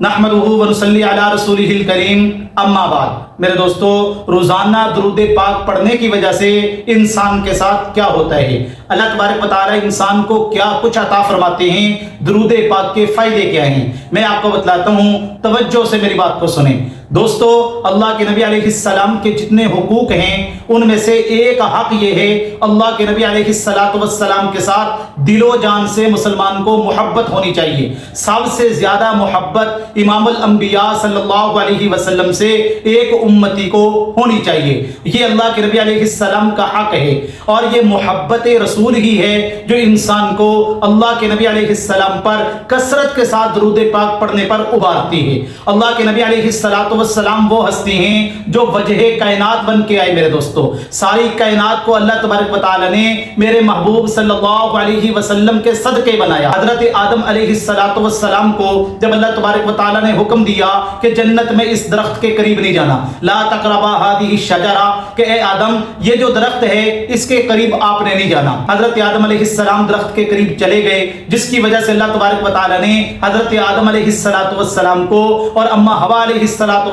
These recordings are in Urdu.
نحمدہ ونصلی علی رسولہ الکریم اما بعد۔ میرے دوستو، روزانہ درود پاک پڑھنے کی وجہ سے انسان کے ساتھ کیا ہوتا ہے؟ اللہ تبارک و تعالی انسان کو کیا کچھ عطا فرماتے ہیں؟ درود پاک کے فائدے کیا ہیں؟ میں آپ کو بتلاتا ہوں، توجہ سے میری بات کو سنیں۔ دوستو، اللہ کے نبی علیہ السلام کے جتنے حقوق ہیں ان میں سے ایک حق یہ ہے، اللہ کے نبی علیہ السلام کے ساتھ دل و جان سے مسلمان کو محبت ہونی چاہیے۔ سب سے زیادہ محبت امام الانبیاء صلی اللہ علیہ وسلم سے ایک امتی کو ہونی چاہیے۔ یہ اللہ کے نبی علیہ السلام کا حق ہے، اور یہ محبت رسول ہی ہے جو انسان کو اللہ کے نبی علیہ السلام پر کثرت کے ساتھ درود پاک پڑھنے پر ابھارتی ہے۔ اللہ کے نبی علیہ السلام وہ ہستی ہیں جو وجہ کائنات بن کے آئے۔ میرے دوستو، ساری کائنات کو اللہ تبارک و تعالی نے میرے محبوب صلی اللہ علیہ وسلم کے صدقے بنایا۔ حضرت آدم علیہ السلام کو جب اللہ تبارک و تعالی نے حکم دیا کہ جنت میں اس درخت کے قریب نہیں جانا، لا تقربا هذه الشجرة، کہ اے آدم یہ جو درخت ہے اس کے قریب آپ نے نہیں جانا۔ حضرت آدم علیہ السلام درخت کے قریب چلے گئے، جس کی وجہ سے اللہ تبارک و تعالی نے حضرت آدم علیہ السلام کو اور اما حوا علیہ السلام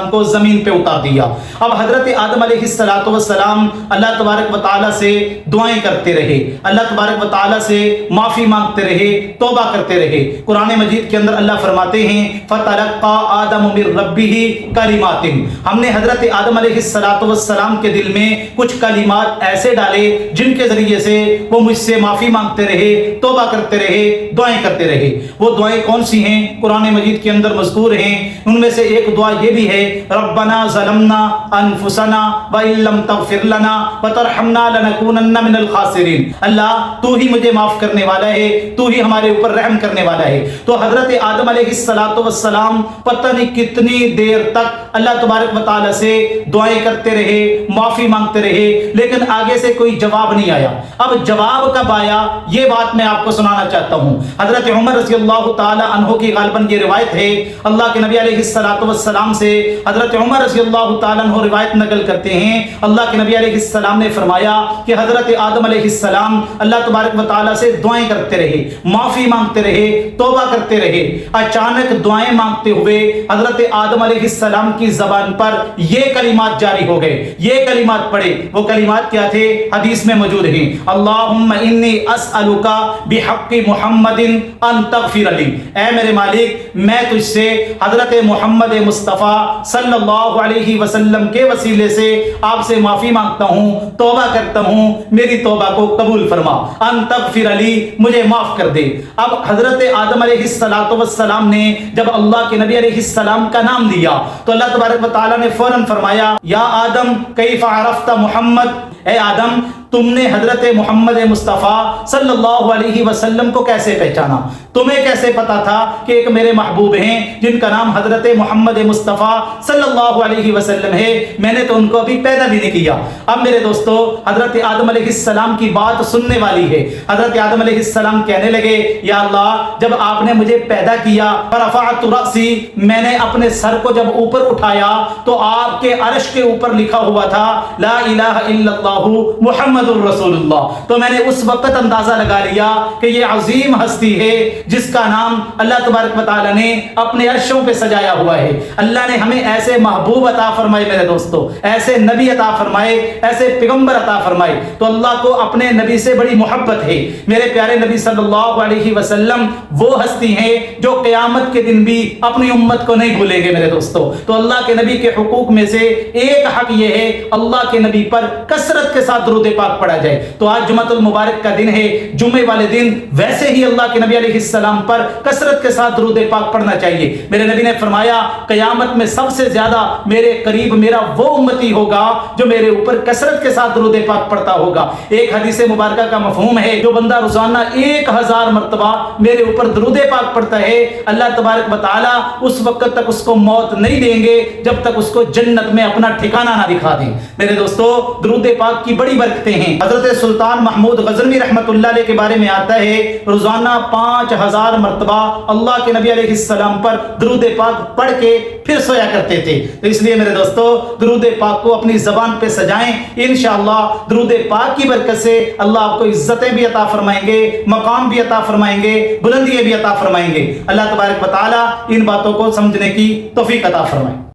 کو زمین پہ اتار دیا۔ اب حضرت آدم علیہ السلام اللہ تبارک و تعالی سے دعائیں کرتے رہے، اللہ تبارک و تعالی سے معافی مانگتے رہے، توبہ کرتے رہے۔ قرآن مجید کے اندر اللہ فرماتے ہیں فَتَلَقَّى آدَمُ مِن رَبِّهِ كَلِمَاتٍ، ہم نے حضرت آدم علیہ السلام کے دل میں کچھ کلمات ایسے ڈالے جن کے ذریعے سے وہ مجھ سے معافی مانگتے رہے، توبہ کرتے رہے، دعائیں کرتے رہے۔ وہ دعائیں کون سی ہیں؟ قرآن مجید کے اندر مذکور ہیں۔ ان میں سے ایک دعا یہ بھی ہے، ربنا ظلمنا انفسنا وان لم تغفر لنا وترحمنا لنکونن من الخاسرین، اللہ تو ہی مجھے معاف کرنے والا ہے، تو ہی ہمارے اوپر رحم کرنے والا ہے۔ تو حضرت آدم علیہ السلام پتہ نہیں کتنی دیر تک اللہ تبارک و تعالی سے دعائیں کرتے رہے، معافی مانگتے رہے، لیکن آگے سے کوئی جواب نہیں آیا۔ اب جواب کب آیا یہ بات میں آپ کو سنانا چاہتا ہوں۔ حضرت عمر رضی اللہ تعالی عنہ کی غالباً یہ روایت ہے، اللہ کے نبی علیہ السلام سے حضرت عمر رضی اللہ تعالیٰ عنہ روایت نقل کرتے ہیں، اللہ کے نبی علیہ السلام نے فرمایا کہ حضرت آدم علیہ السلام اللہ تبارک و تعالیٰ سے دعائیں کرتے رہے، معافی مانگتے رہے، توبہ کرتے رہے۔ اچانک دعائیں مانگتے ہوئے حضرت آدم علیہ السلام کی زبان پر یہ کلمات جاری ہو گئے، یہ کلمات پڑھے۔ وہ کلمات کیا تھے؟ حدیث میں موجود ہیں، اللہم انی اسألک بحق محمد ان تغفر لی، اے میرے مالک میں تجھ سے حضرت محمد مصطفیٰ صلی اللہ علیہ وسلم کے وسیلے سے آپ سے معافی مانگتا ہوں، توبہ کرتا ہوں، میری توبہ کو قبول فرما، ان تغفر لی، مجھے معاف کر دے۔ اب حضرت آدم علیہ السلام نے جب اللہ کے نبی علیہ السلام کا نام لیا تو اللہ تبارک و تعالیٰ نے فوراً فرمایا، یا آدم کیف عرفت محمد، اے آدم تم نے حضرت محمد مصطفیٰ صلی اللہ علیہ وسلم کو کیسے پہچانا؟ تمہیں کیسے پتا تھا کہ ایک میرے محبوب ہیں جن کا نام حضرت محمد مصطفیٰ صلی اللہ علیہ وسلم ہے؟ میں نے تو ان کو ابھی پیدا بھی نہیں کیا۔ اب میرے دوستو، حضرت آدم علیہ السلام کی بات سننے والی ہے۔ حضرت آدم علیہ السلام کہنے لگے، یا اللہ جب آپ نے مجھے پیدا کیا، فرفعت رأسی، میں نے اپنے سر کو جب اوپر اٹھایا تو آپ کے عرش کے اوپر لکھا ہوا تھا لا الہ الا اللہ محمد الرسول اللہ۔ تو میں نے اس وقت اندازہ لگا لیا کہ یہ عظیم ہستی ہے جس کا نام اللہ تبارک و تعالی نے اپنے عرشوں پہ سجایا ہوا ہے۔ اللہ نے ہمیں ایسے محبوب عطا فرمائے میرے دوستو، ایسے نبی عطا فرمائے، ایسے پیغمبر عطا فرمائے۔ تو اللہ کو اپنے نبی سے بڑی محبت ہے۔ میرے پیارے نبی صلی اللہ علیہ وسلم وہ ہستی ہیں جو قیامت کے دن بھی اپنی امت کو نہیں بھولیں گے میرے دوستو۔ تو اللہ کے نبی کے حقوق میں سے ایک حق یہ ہے، اللہ کے نبی پر کثرت کے ساتھ درود پاک پڑھا جائے۔ تو آج جمعۃ المبارک کا دن ہے، جمعے والے دن ویسے ہی اللہ کے نبی علیہ السلام پر کثرت کے ساتھ درود پاک پڑھنا چاہیے۔ میرے نبی نے فرمایا قیامت میں سب سے زیادہ میرے قریب میرا وہ امتی ہوگا جو میرے اوپر کثرت کے ساتھ درود پاک پڑھتا ہوگا۔ ایک حدیث مبارکہ کا مفہوم ہے، جو بندہ روزانہ 1000 مرتبہ میرے اوپر درود پاک پڑھتا ہے، اللہ تبارک و تعالی اس وقت تک اس کو موت نہیں دیں گے جب تک اس کو جنت میں اپنا ٹھکانہ نہ دکھا دیں۔ میرے دوستو، درود پاک کی بڑی برکتیں ہیں۔ حضرت سلطان محمود غزنوی رحمۃ اللہ علیہ کے بارے میں آتا ہے روزانہ 5000 مرتبہ اللہ کے نبی علیہ السلام پر درود پاک پڑھ کے پھر سویا کرتے تھے۔ تو اس لیے میرے دوستو درود پاک کو اپنی زبان پہ سجائیں، انشاءاللہ درود پاک کی برکت سے اللہ آپ کو عزتیں بھی عطا فرمائیں گے، مقام بھی عطا فرمائیں گے، بلندیاں بھی عطا فرمائیں گے۔ اللہ تبارک و تعالی ان باتوں کو سمجھنے کی توفیق عطا فرمائے۔